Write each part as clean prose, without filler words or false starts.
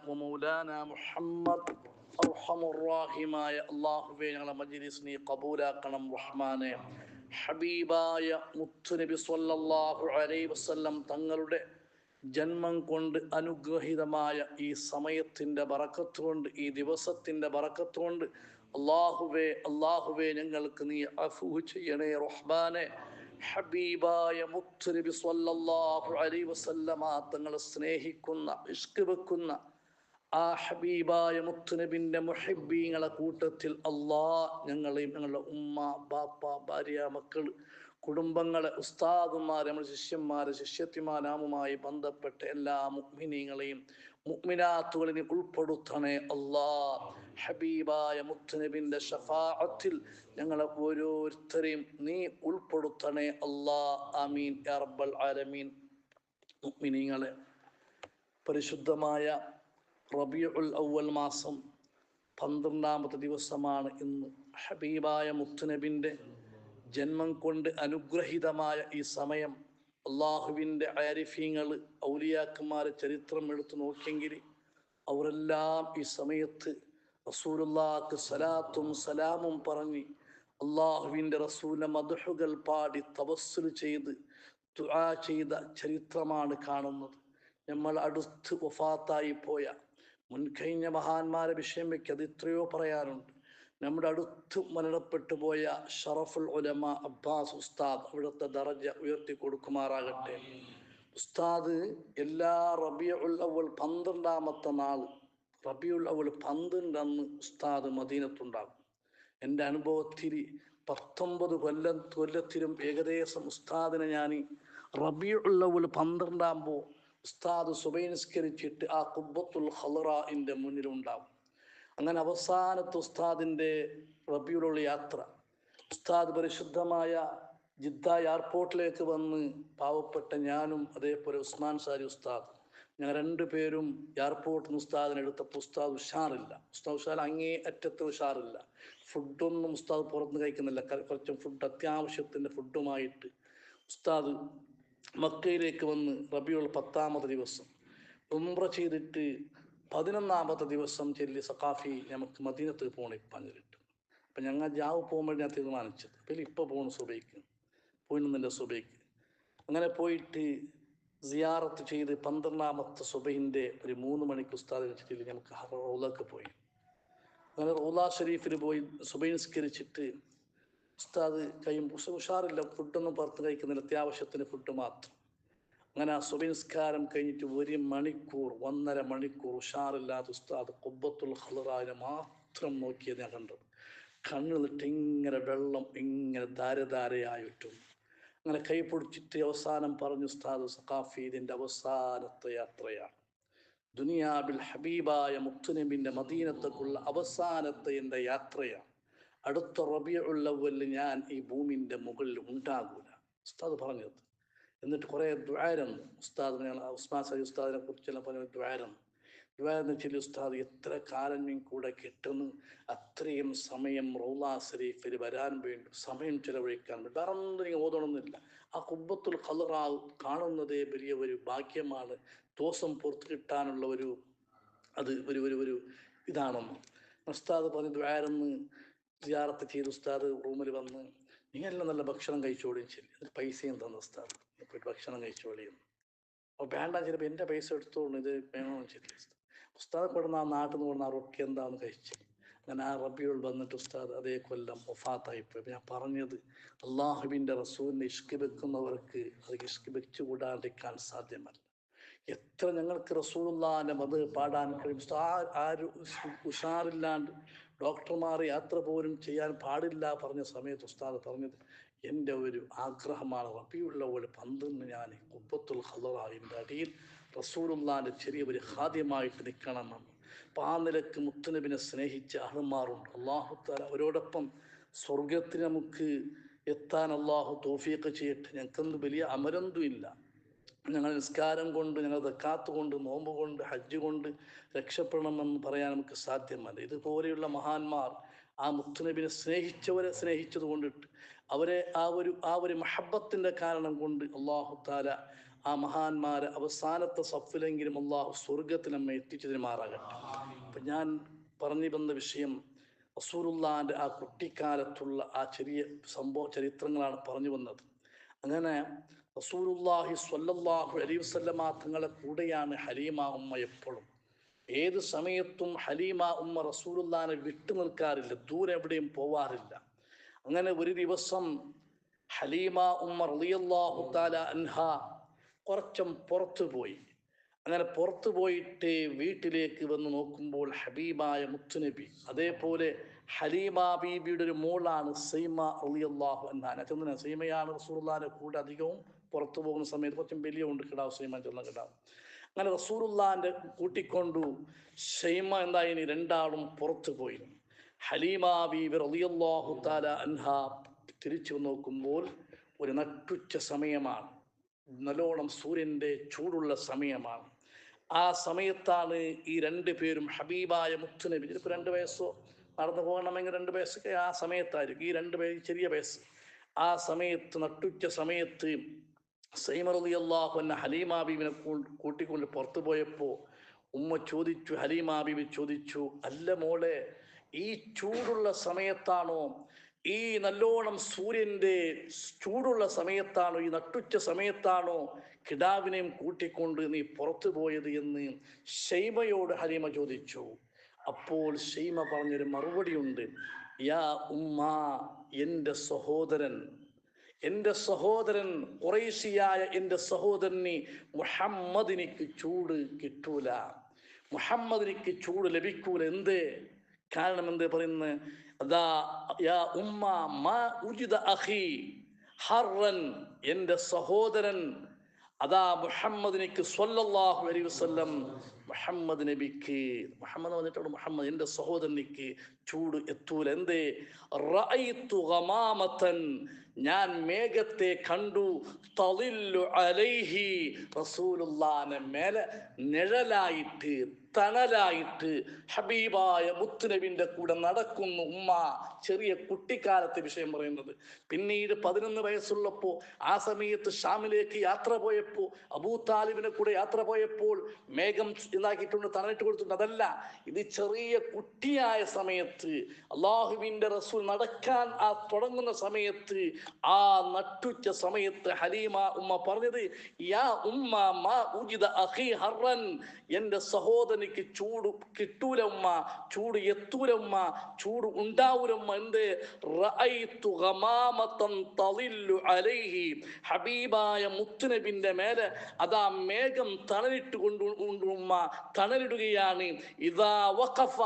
ومولانا محمد أرحم الراحماയ അല്ലാഹുവേ ഞങ്ങളുടെ മജ്‌ലിസ് നീ ഖബൂലാക്കണം റഹ്മാനെ. ഹബീബായ മുത്തുനബി സ്വല്ലല്ലാഹു അലൈഹി വസല്ലം തങ്ങളുടെ ജന്മം കൊണ്ട് അനുഗ്രഹീതമായ ഈ സമയത്തിൻ്റെ ബറക്കത്ത് കൊണ്ട്, ഈ ദിവസത്തിൻ്റെ ബറക്കത്ത് കൊണ്ട് അല്ലാഹുവേ ഞങ്ങൾക്ക് നീ അഫൂ ചെയ്യണേ റഹ്മാനെ. ഹബീബായ മുത്തുനബി സ്വല്ലല്ലാഹു അലൈഹി വസല്ലമ തങ്ങളെ സ്നേഹിക്കുന്ന, ഇഷ്ക് വെക്കുന്ന ആ ഹബീബായ മുത്തുനബിൻ്റെ മുഹിബ്ബീങ്ങളെ കൂട്ടത്തിൽ ഞങ്ങളെയും ഞങ്ങളുടെ ഉമ്മ, ബാപ്പ, ഭാര്യ, മക്കൾ, കുടുംബങ്ങളെ, ഉസ്താദുമാരെ, നമ്മുടെ ശിഷ്യന്മാരെ, ശിഷ്യത്തിമാരാമുമായി ബന്ധപ്പെട്ട എല്ലാ മുഅ്മിനീങ്ങളെയും മുഅ്മിനാത്തുകളെയും ഉൾപ്പെടുത്തണേ ഹബീബായ മുത്തുനബിൻ്റെ ഷഫാഅത്തിൽ ഞങ്ങളെ ഓരോരുത്തരെയും നീ ഉൾപ്പെടുത്തണേ ആമീൻ യാ റബ്ബൽ ആലമീൻ. മുഅ്മിനീങ്ങളെ, പരിശുദ്ധമായ റബീഉൽ അവ്വൽ മാസം 12-ാമത്തെ ദിവസമാണ് ഇന്ന്. ഹബീബായ മുത്തുനബിൻ്റെ ജന്മം കൊണ്ട് അനുഗ്രഹീതമായ ഈ സമയം അള്ളാഹുവിൻ്റെ ആരിഫീങ്ങൾ, ഔലിയാക്കന്മാരെ ചരിത്രം എടുത്തു നോക്കിയെങ്കിൽ അവരെല്ലാം ഈ സമയത്ത് റസൂലുള്ളാഹിക്ക് സലാത്തും സലാമും പറഞ്ഞ് അള്ളാഹുവിൻ്റെ റസൂലിൻ്റെ മദ്ഹുകൾ പാടി തവസ്സുൽ ചെയ്ത് ദുആ ചെയ്ത ചരിത്രമാണ് കാണുന്നത്. നമ്മൾ അടുത്ത് വഫാത്തായി പോയ മുൻകഴിഞ്ഞ മഹാന്മാരെ വിഷയം വെക്കത് എത്രയോ പറയാനുണ്ട്. നമ്മുടെ അടുത്ത് മരണപ്പെട്ടു പോയ ഷറഫുൽ ഉലമ അബ്ബാസ് ഉസ്താദ്, അവിടുത്തെ ദറജ ഉയർത്തി കൊടുക്കുമാറാകട്ടെ. ഉസ്താദ് എല്ലാ റബീഉൽ അവ്വൽ 12-ാമത്തെ നാൾ, റബീഉൽ അവ്വൽ 12 അന്ന് ഉസ്താദ് മദീനത്തുണ്ടാകും. എൻ്റെ അനുഭവത്തിൽ 19 കൊല്ലത്തിലും ഏകദേശം ഉസ്താദിനെ ഞാൻ റബീഉൽ അവ്വൽ 12 ഉസ്താദ് സുബഹി നിസ്കരിച്ചിട്ട് ആ ഖുബ്ബത്തുൽ ഖളറാഇൻ്റെ മുന്നിലുണ്ടാകും. അങ്ങനെ അവസാനത്തെ ഉസ്താദിൻ്റെ റബീഉൽ യാത്ര, ഉസ്താദ് പരിശുദ്ധമായ ജിദ്ദ എയർപോർട്ടിലേക്ക് വന്ന് പാവപ്പെട്ട ഞാനും അതേപോലെ ഉസ്മാൻ സാരി ഉസ്താദ്, ഞങ്ങൾ 2 പേരും എയർപോർട്ടിൽ നിന്ന് ഉസ്താദിനെ എടുത്തപ്പോൾ ഉസ്താദ് ഉഷാറില്ല. ഉസ്താദ് അങ്ങേ അറ്റത്ത് ഉഷാറില്ല. ഫുഡൊന്നും ഉസ്താദ് പുറത്തുനിന്ന് കഴിക്കുന്നില്ല. കുറച്ച് ഫുഡ്, അത്യാവശ്യത്തിൻ്റെ ഫുഡുമായിട്ട് ഉസ്താദ് മക്കയിലേക്ക് വന്ന് റബീഉൽ 10-ാമത്തെ ദിവസം ഉംറ ചെയ്തിട്ട് 11-ാമത്തെ ദിവസം ചൊല്ലി സഖാഫി നമുക്ക് മദീനത്ത് പോകണം പറഞ്ഞിട്ട്. അപ്പം ഞങ്ങൾ ജാവ് പോകുമ്പോൾ ഞാൻ തീരുമാനിച്ചത് അപ്പം ഇപ്പോൾ പോകണം സുബൈക്ക്, പോയിടുന്നില്ല സുബൈക്ക്. അങ്ങനെ പോയിട്ട് സിയാറത്ത് ചെയ്ത് 12-ാമത്തെ സുബഹിൻ്റെ ഒരു 3 മണിക്ക് ഉസ്താദ് വെച്ചിട്ട് നമുക്ക് റൗളക്ക് പോയി. അങ്ങനെ റൗള ഷരീഫിൽ പോയി സുബഹി നിസ്കരിച്ചിട്ട് ഉസ്താദ് ഉഷാറില്ല, ഫുഡൊന്നും പുറത്ത് കഴിക്കുന്നില്ല, അത്യാവശ്യത്തിന് ഫുഡ് മാത്രം. അങ്ങനെ ആ സുബഹി നിസ്കാരം കഴിഞ്ഞിട്ട് 1 മണിക്കൂർ 1.5 മണിക്കൂർ ഉഷാറില്ലാത്ത ഉസ്താദ് ഖുബ്ബത്തുൽ ഖളറാഇനെ മാത്രം നോക്കിയത് ഞാൻ കണ്ടത്. കണ്ണിലിട്ട് ഇങ്ങനെ വെള്ളം ഇങ്ങനെ ധാരധാരയായിട്ടും. അങ്ങനെ കൈ പിടിച്ചിട്ട് അവസാനം പറഞ്ഞു, ഉസ്താദ് സഖാഫി, ഇതിൻ്റെ അവസാനത്തെ യാത്രയാണ്. ദുനിയാവിൽ ഹബീബായ മുത്തുനബിൻ്റെ മദീനത്തേക്കുള്ള അവസാനത്തെ എൻ്റെ യാത്രയാണ്. അടുത്ത റബീഉൽ അവ്വൽ ഞാൻ ഈ ഭൂമിൻ്റെ മുകളിൽ ഉണ്ടാകൂല, ഉസ്താദ് പറഞ്ഞത്. എന്നിട്ട് കുറേ ദുആരന്നു ഉസ്താദ്, ഉസ്മാൻ സാരി ഉസ്താദിനെ കുറിച്ചെല്ലാം പറഞ്ഞ ദുആരെന്ന് വെച്ചാൽ, ഉസ്താദ് എത്ര കാലം നീ കൂടെ കിട്ടുന്നു അത്രയും സമയം റൗള ശരീഫിൽ വരാൻ വേണ്ടി സമയം ചെലവഴിക്കാൻ വേണ്ടി വേറെ ഒന്നും നിങ്ങൾ ഓതണമെന്നില്ല. ആ ഖുബ്ബത്തുൽ ഖളറാ കാണുന്നതേ വലിയ ഒരു ഭാഗ്യമാണ്, ദോഷം പുറത്ത് കിട്ടാനുള്ള ഒരു ഇതാണെന്ന് ഉസ്താദ് പറഞ്ഞ് ദുആരെന്ന് സിയാറത്ത് ചെയ്ത് ഉസ്താദ് റൂമിൽ വന്ന്, നിങ്ങളെല്ലാം നല്ല ഭക്ഷണം കഴിച്ചോളിയും ശരി, എന്നിട്ട് പൈസയും തന്നു ഉസ്താദ്, പോയിട്ട് ഭക്ഷണം കഴിച്ചോളിയും. അപ്പോൾ വേണ്ട ചിലപ്പോൾ എൻ്റെ പൈസ എടുത്തോളൂ, ഇത് വേണമെന്ന് ശരി. ഉസ്താദ് കൊടുന്ന ആ നാട്ടിൽ നിന്ന് കൊടുന്ന ആ റൊട്ടി എന്താണെന്ന് കഴിച്ച്. അങ്ങനെ ആ റബീഉൽ വന്നിട്ട് ഉസ്താദ് അതേ കൊല്ലം വഫാത്തായിപ്പോയി. ഞാൻ പറഞ്ഞത്, അള്ളാഹുവിൻ്റെ റസൂലിനെ ഇഷ്ക് വെക്കുന്നവർക്ക് അത് ഇഷ്ക് വെച്ചു കൂടാണ്ടിരിക്കാൻ സാധ്യമല്ല. എത്ര ഞങ്ങൾക്ക് റസൂലുള്ളാഹിന്റെ മദ് പാടാൻ കഴിയും. ആരും ഉഷാറില്ലാണ്ട് ഡോക്ടർമാർ യാത്ര പോലും ചെയ്യാൻ പാടില്ല പറഞ്ഞ സമയത്ത് ഉസ്താദ് പറഞ്ഞത്, എൻ്റെ ഒരു ആഗ്രഹമാണ് റബീഉൽ അവ്വൽ 12 ഞാൻ ഖുബ്ബത്തുൽ ഖളറാഇൻ്റെ അടിയിൽ റസൂലുള്ളാഹിൻ്റെ ചെറിയ ഒരു ഖാദിമായിട്ട് നിൽക്കണമെന്ന്. അപ്പം ആ നിലക്ക് മുത്തുനബിനെ സ്നേഹിച്ച അഹ്മാറുണ്ട്. അല്ലാഹു തആല അവരോടൊപ്പം സ്വർഗത്തിൽ നമുക്ക് എത്താൻ അല്ലാഹു തൗഫീഖ് ചെയ്യട്ടെ. ഞങ്ങൾക്കൊന്നും വലിയ അമരന്തും ഇല്ല. ഞങ്ങൾ നിസ്കാരം കൊണ്ട്, ഞങ്ങൾ സക്കാത്ത് കൊണ്ട്, നോമ്പ് കൊണ്ട്, ഹജ്ജ് കൊണ്ട് രക്ഷപ്പെടണമെന്ന് പറയാൻ നമുക്ക് സാധ്യമല്ല. ഇതുപോലെയുള്ള മഹാന്മാർ ആ മുത്തുനബിനെ സ്നേഹിച്ചത് കൊണ്ടിട്ട് അവരെ ആ ഒരു മഹബത്തിൻ്റെ കാരണം കൊണ്ട് അല്ലാഹു തആല ആ മഹാന്മാരെ അവസാനത്തെ സഫിലെങ്കിലും അള്ളാഹു സ്വർഗത്തിൽ നമ്മെ എത്തിച്ചതിന് മാറാകട്ടെ. അപ്പം ഞാൻ പറഞ്ഞു വന്ന വിഷയം റസൂലുള്ളാഹിൻ്റെ ആ കുട്ടിക്കാലത്തുള്ള ആ ചെറിയ ചരിത്രങ്ങളാണ് പറഞ്ഞു വന്നത്. അങ്ങനെ റസൂലുള്ളാഹി സ്വല്ലല്ലാഹു അലൈഹി വസല്ലമ തങ്ങളെ കൂടെയാണ് ഹലീമ ഉമ്മ എപ്പോഴും. ഏത് സമയത്തും ഹലീമ ഉമ്മ റസൂലുള്ളാഹിനെ വിട്ടു നിൽക്കാറില്ല, ദൂരെ എവിടെയും പോവാറില്ല. അങ്ങനെ ഒരു ദിവസം ഹലീമ ഉമ്മ റളിയല്ലാഹു തആല അൻഹ കുറച്ചും പുറത്തു പോയി. അങ്ങനെ പുറത്തു പോയിട്ട് വീട്ടിലേക്ക് വന്ന് നോക്കുമ്പോൾ ഹബീബായ മുത്തുനബി, അതേപോലെ ഹലീമ ബീബിയുടെ ഒരു മോളാണ് സൈമ റളിയല്ലാഹു അൻഹ. ചെന്ന സൈമയാണ് റസൂലുള്ളാഹിന്റെ കൂടെ അധികവും പുറത്തു പോകുന്ന സമയത്ത് കുറച്ചും വലിയ ഉണ്ട് കിടാവ്, സൈമ ചെന്ന കിടാവ്. അങ്ങനെ റസൂലുള്ളാഹിന്റെ കൂട്ടിക്കൊണ്ടു സൈമ എന്തായി, രണ്ടാളും പുറത്തു പോയി. ഹലീമ ബീബി റളിയല്ലാഹു തആല അൻഹ തിരിച്ചു നോക്കുമ്പോൾ ഒരു നട്ടുച്ച സമയമാണ്, നല്ലോണം സൂര്യൻ്റെ ചൂടുള്ള സമയമാണ്. ആ സമയത്താണ് ഈ രണ്ടു പേരും ഹബീബായ മുത്തുനബി, ചിലപ്പോൾ 2 വയസ്സോ നടന്നു പോകണമെങ്കിൽ 2 വയസ്സൊക്കെ ആ സമയത്തായിരിക്കും, ഈ 2 പേര് ചെറിയ വയസ്സ്. ആ സമയത്ത് നട്ടുച്ച സമയത്ത് സൈമ റളിയല്ലാഹു അൻഹ ഹലീമ ബീബിനെ കൂട്ടിക്കൊണ്ട് പുറത്തു പോയപ്പോൾ ഉമ്മ ചോദിച്ചു, ഹലീമ ബീബി ചോദിച്ചു, അല്ല മോളെ, ഈ ചൂടുള്ള സമയത്താണോ, ഈ നല്ലോണം സൂര്യൻ്റെ ചൂടുള്ള സമയത്താണോ, ഈ നട്ടുച്ച സമയത്താണോ കിടാവിനെയും കൂട്ടിക്കൊണ്ട് നീ പുറത്തു പോയത് എന്ന് ഷൈമയോട് ഹലീമ ചോദിച്ചു. അപ്പോൾ ഷൈമ പറഞ്ഞൊരു മറുപടിയുണ്ട്, യാ ഉമ്മ, എൻ്റെ സഹോദരൻ ഖുറൈശിയായ എൻ്റെ സഹോദരന് മുഹമ്മദിനിക്ക് ചൂട് കിട്ടൂല, മുഹമ്മദിനിക്ക് ചൂട് ലഭിക്കൂല. എന്തേ കാരണം? എന്തേ പറയുന്നത്? അതാ യാ ഉമ്മ മാ ഉജിദ അഖി ഹർറൻ, എൻ്റെ സഹോദരൻ അതാ മുഹമ്മദിനിക്ക് സ്വല്ലല്ലാഹു അലൈഹി വസല്ലം, മുഹമ്മദ് നബിക്ക്, മുഹമ്മദ് വന്നിട്ടുണ്ട്, മുഹമ്മദ് എൻ്റെ സഹോദരനിക്ക് ചൂട് എത്തൂല. എന്തേ? റഅയ്തു ഗമാമതൻ, ഞാൻ മേഘത്തെ കണ്ടു, തളില്ലു അലൈഹി, റസൂലുള്ളാഹിന്റെ മേലെ നിഴലായിട്ട് തണലായിട്ട് ഹബീബായ മുത്തുനബിന്റെ കൂടെ നടക്കുന്നു ഉമ്മ. ചെറിയ കുട്ടിക്കാലത്തെ വിഷയം പറയുന്നത്. പിന്നീട് 11 വയസ്സുള്ളപ്പോൾ ആ സമയത്ത് ഷാമിലേക്ക് യാത്ര പോയപ്പോൾ, അബൂ താലിബിനെ കൂടെ യാത്ര പോയപ്പോൾ മേഘം ഇതാക്കിയിട്ടുണ്ട്, തണലിട്ട് കൊടുത്തിട്ടുണ്ട്. അതല്ല, ഇത് ചെറിയ കുട്ടിയായ സമയത്ത് അള്ളാഹുവിന്റെ റസൂൽ നടക്കാൻ തുടങ്ങുന്ന സമയത്ത്, ആ നട്ടുച്ച സമയത്ത് ഹലീമ ഉമ്മ പറഞ്ഞത്, യാ ഉമ്മ മാ ഉജിദ അഖി ഹർറൻ, എൻ്റെ സഹോദരനിക്ക് ചൂട് കിട്ടൂല ഉമ്മ, ചൂട് എത്തൂല ഉമ്മ, ചൂട് ഉണ്ടാവൂല ഉമ്മ. എന്ത്? റഅയ്തു ഗമാമതൻ തളില്ലു അലൈഹി, ഹബീബായ മുത്തുനബിന്റെ മേലെ അതാ മേഘം തണലിട്ട് കൊണ്ട് ഉമ്മ തണലിടുകയാണ്. ഇദാ വഖഫ,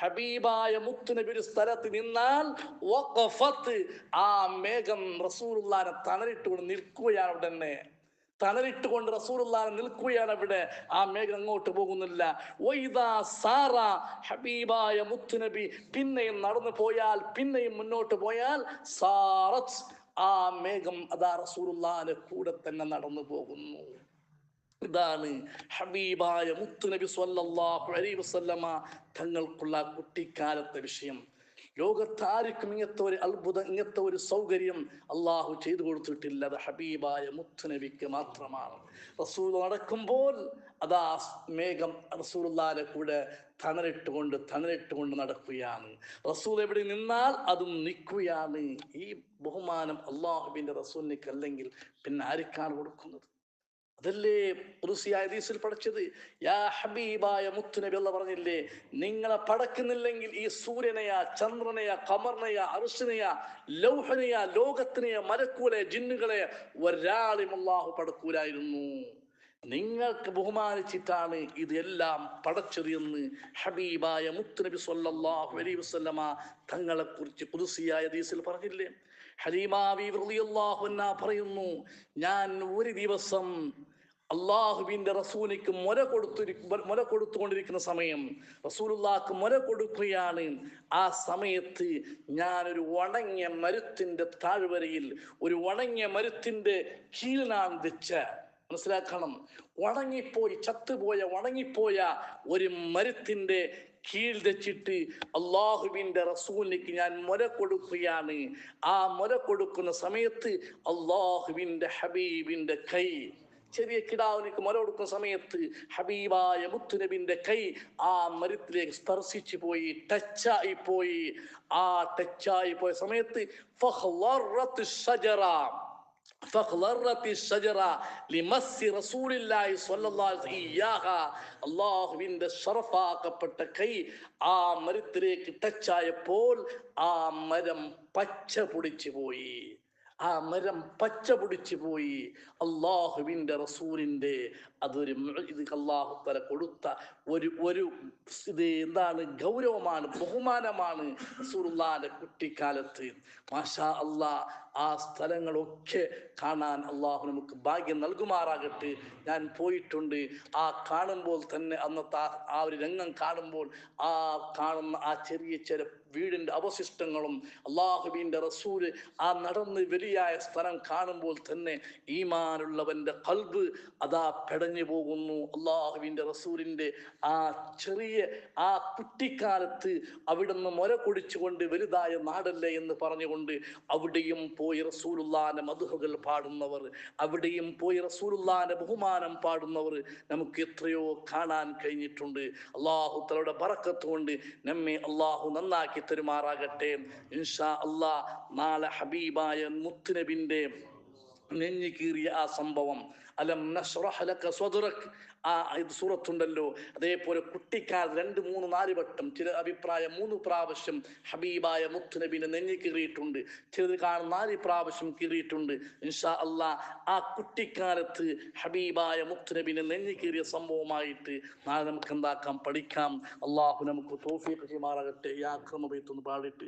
ഹബീബായ മുത്തുനബി ഒരു സ്ഥലത്ത് നിന്നാൽ വഖഫത്ത്, ആ മേഘം റസൂലുള്ളാഹിനെ തണലിട്ടുകൊണ്ട് നിൽക്കുകയാണ്. അവിടെ തന്നെ തണലിട്ടുകൊണ്ട് റസൂലുള്ളാഹി നിൽക്കുകയാണ് അവിടെ. ആ മേഘം അങ്ങോട്ട് പോകുന്നില്ല. വൈദാ സാറ, ഹബീബായ മുത്തുനബി പിന്നെയും നടന്നു പോയാൽ, പിന്നെയും മുന്നോട്ട് പോയാൽ, സാറത്ത്, ആ മേഘം അതാ റസൂലുള്ളാഹിന്റെ കൂടെ തന്നെ നടന്നു പോകുന്നു. ഇതാണ് ഹബീബായ മുത്തുനബി സ്വല്ലല്ലാഹു അലൈഹി വസല്ലമ തങ്ങൾക്കുള്ള കുട്ടിക്കാലത്തെ വിഷയം. ലോകത്താർക്കും ഇങ്ങനത്തെ ഒരു അത്ഭുതം, ഇങ്ങനത്തെ ഒരു സൗകര്യം അള്ളാഹു ചെയ്തു കൊടുത്തിട്ടില്ല. അത് ഹബീബായ മുത്തുനബിക്ക് മാത്രമാണ്. റസൂൽ നടക്കുമ്പോൾ അതാ മേഘം റസൂലുള്ളാഹിന്റെ കൂടെ തണലിട്ടുകൊണ്ട് നടക്കുകയാണ്. റസൂൽ എവിടെ നിന്നാൽ അതും നിൽക്കുകയാണ്. ഈ ബഹുമാനം അള്ളാഹുവിന്റെ റസൂലിനേക്ക് അല്ലെങ്കിൽ പിന്നെ ആർക്കാണ് കൊടുക്കുന്നത്? അതല്ലേ ഖുദ്സിയായ ഹദീസിൽ പഠിച്ചത്. യാ ഹബീബായ മുത്തുനബി അല്ലാഹു പറഞ്ഞില്ലേ, നിങ്ങളെ പടക്കുന്നില്ലെങ്കിൽ ഈ സൂര്യനെയാ, ചന്ദ്രനെയാ, ഖമറിനെയാ, അർശിനെയാ, ലൗഹനെയാ, ലോകത്തിനെയാ, മലക്കുകളെ, ജിന്നുകളെ ഒരാളും അല്ലാഹു പടക്കൂലായിരുന്നു. നിങ്ങൾക്ക് ബഹുമാനിച്ചിട്ടാണ് ഇതെല്ലാം പടച്ചത് എന്ന് ഹബീബായ മുത്തുനബി സ്വല്ലല്ലാഹു അലൈഹി വസല്ലമ തങ്ങളെ കുറിച്ച് ഖുദ്സിയായ ഹദീസിൽ പറഞ്ഞില്ലേ. ഹലീമ ബീവി റളിയല്ലാഹു അൻഹ പറയുന്നു, ഞാൻ ഒരു ദിവസം അള്ളാഹുവിന്റെ റസൂലിക്ക് മുല കൊടുത്തുകൊണ്ടിരിക്കുന്ന സമയം, റസൂലുള്ളാഹിക്ക് മുല കൊടുക്കുകയാണ്. ആ സമയത്ത് ഞാനൊരു ഉണങ്ങിയ മരത്തിന്റെ താഴ്വരയിൽ, ഒരു ഉണങ്ങിയ മരത്തിന്റെ കീഴിലാണ് വെച്ച. മനസ്സിലാക്കണം, ഉണങ്ങിപ്പോയ ഒരു മരത്തിന്റെ കീഴിൽ വെച്ചിട്ട് അള്ളാഹുവിന്റെ റസൂലിക്ക് ഞാൻ മുല കൊടുക്കുകയാണ്. ആ മുല കൊടുക്കുന്ന സമയത്ത് അള്ളാഹുവിന്റെ ഹബീബിന്റെ കൈ ചെറിയ കിടാവിനേക്ക് മുല കൊടുക്കുന്ന സമയത്ത് ഹബീബായ മുത്തുനബിന്റെ കൈ ആ മരത്തിലേക്ക് സ്പർശിച്ചു പോയി, ടച്ചായി പോയി. ആ ടച്ചായി പോയ സമയത്ത് അള്ളാഹുവിന്റെ ശറഫാക്കപ്പെട്ട കൈ ആ മരത്തിലേക്ക് ടച്ചായപ്പോൾ ആ മരം പച്ച പൊടിച്ചു പോയി. ആ മരം പച്ച പൊടിച്ചു പോയി. അള്ളാഹുവിന്റെ റസൂലിന്റെ അതൊരു ഇത് അള്ളാഹു തആല കൊടുത്ത ഒരു ഇത് എന്താണ്, ഗൗരവമാണ്, ബഹുമാനമാണ് റസൂലുള്ളാഹിന്റെ കുട്ടിക്കാലത്ത്. മാഷാ അല്ലാഹ്, ആ സ്ഥലങ്ങളൊക്കെ കാണാൻ അള്ളാഹു നമുക്ക് ഭാഗ്യം നൽകുമാറാകട്ടെ. ഞാൻ പോയിട്ടുണ്ട്. ആ കാണുമ്പോൾ തന്നെ അന്നത്തെ ആ ഒരു രംഗം കാണുമ്പോൾ, ആ കാണുന്ന ആ ചെറിയ വീടിന്റെ അവശിഷ്ടങ്ങളും അള്ളാഹുവിന്റെ റസൂല് ആ നടന്ന് വലിയായ സ്ഥലം കാണുമ്പോൾ തന്നെ ഈമാനുള്ളവന്റെ ഖൽബ് അതാ പെടഞ്ഞു പോകുന്നു. അള്ളാഹുവിന്റെ റസൂലിന്റെ ആ ചെറിയ ആ കുട്ടിക്കാലത്ത് അവിടുന്ന് മുര കുടിച്ചുകൊണ്ട് വലുതായ നാടല്ലേ എന്ന് പറഞ്ഞുകൊണ്ട് അവിടെയും പോയി റസൂലുള്ളാഹിന്റെ മദ്ഹുകൾ പാടുന്നവർ, അവിടെയും പോയി റസൂലുള്ളാഹിന്റെ ബഹുമാനം പാടുന്നവർ നമുക്ക് എത്രയോ കാണാൻ കഴിഞ്ഞിട്ടുണ്ട്. അള്ളാഹു തആലയുടെ ബറക്കത്ത് കൊണ്ട് നമ്മെ അള്ളാഹു നന്നാക്കി തരുമാറാകട്ടെ. ഇൻഷാ അല്ലാഹ് നാളെ ഹബീബായ മുത്തുനബിന്റെ നെഞ്ഞു കീറിയ ആ സംഭവം, അലം നശ്റഹ് ലക സ്വദ്റക്, ആ ഇത് സൂറത്തുണ്ടല്ലോ, അതേപോലെ കുട്ടിക്കാലത്ത് 2, 3, 4 വട്ടം, ചില അഭിപ്രായം 3 പ്രാവശ്യം ഹബീബായ മുത്തുനബിനെ നെഞ്ഞു കീറിയിട്ടുണ്ട്, ചിലത് കാണും 4 പ്രാവശ്യം കീറിയിട്ടുണ്ട്. ഇൻഷാ അല്ലാഹ് ആ കുട്ടിക്കാലത്ത് ഹബീബായ മുത്തുനബിനെ നെഞ്ഞു കീറിയ സംഭവമായിട്ട് നാളെ നമുക്ക് എന്താക്കാം, പഠിക്കാം. അള്ളാഹു നമുക്ക് തൗഫീഖ് ചെയ്യുമാറാകട്ടെ. യാ അക്രമ ബൈത്തൊന്ന് പാടിയിട്ട്